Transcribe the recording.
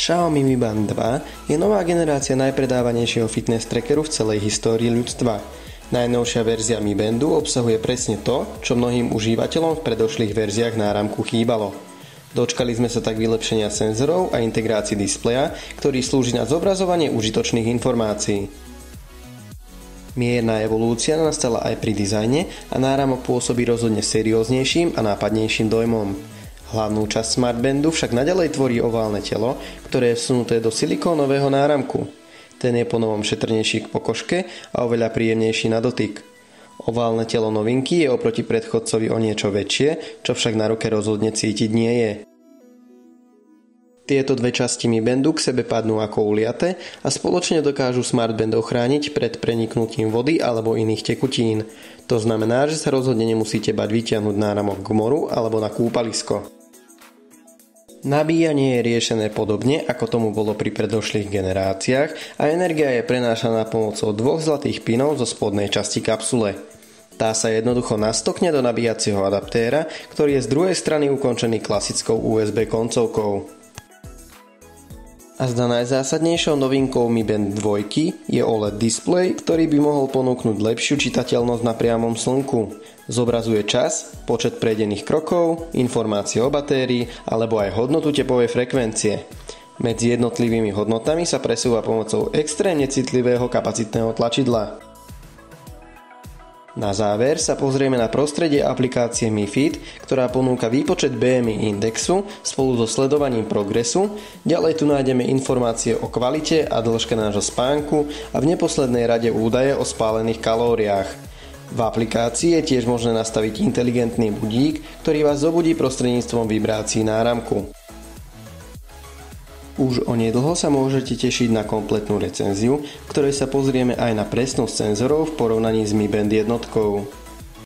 Xiaomi Mi Band 2 je nová generácia najpredávanejšieho fitness trackeru v celej histórii ľudstva. Najnovšia verzia Mi Bandu obsahuje presne to, čo mnohým užívateľom v predošlých verziách náramku chýbalo. Dočkali sme sa tak vylepšenia senzorov a integrácii displeja, ktorý slúži na zobrazovanie užitočných informácií. Mierna evolúcia nastala aj pri dizajne a náramok pôsobí rozhodne serióznejším a nápadnejším dojmom. Hlavnú časť smartbandu však naďalej tvorí oválne telo, ktoré je vsunuté do silikónového náramku. Ten je ponovom šetrnejší k pokožke a oveľa príjemnejší na dotyk. Oválne telo novinky je oproti predchodcovi o niečo väčšie, čo však na ruke rozhodne cítiť nie je. Tieto dve časti Mi Bandu k sebe padnú ako uliate a spoločne dokážu smartband ochrániť pred preniknutím vody alebo iných tekutín. To znamená, že sa rozhodne nemusíte bať vytiahnuť náramok k moru alebo na kúpalisko. Nabíjanie je riešené podobne, ako tomu bolo pri predošlých generáciách a energia je prenášaná pomocou dvoch zlatých pinov zo spodnej časti kapsule. Tá sa jednoducho nastokne do nabíjacieho adaptéra, ktorý je z druhej strany ukončený klasickou USB koncovkou. A zda najzásadnejšou novinkou Mi Band 2 je OLED displej, ktorý by mohol ponúknuť lepšiu čitateľnosť na priamom slnku. Zobrazuje čas, počet prejdených krokov, informácie o batérii alebo aj hodnotu tepovej frekvencie. Medzi jednotlivými hodnotami sa presúva pomocou extrémne citlivého kapacitného tlačidla. Na záver sa pozrieme na prostredie aplikácie Mi Fit, ktorá ponúka výpočet BMI indexu spolu so sledovaním progresu. Ďalej tu nájdeme informácie o kvalite a dĺžke nášho spánku a v neposlednej rade údaje o spálených kalóriách. V aplikácii je tiež možné nastaviť inteligentný budík, ktorý vás zobudí prostredníctvom vibrácií náramku. Už onedlho sa môžete tešiť na kompletnú recenziu, v ktorej sa pozrieme aj na presnosť senzorov v porovnaní s Mi Band jednotkou.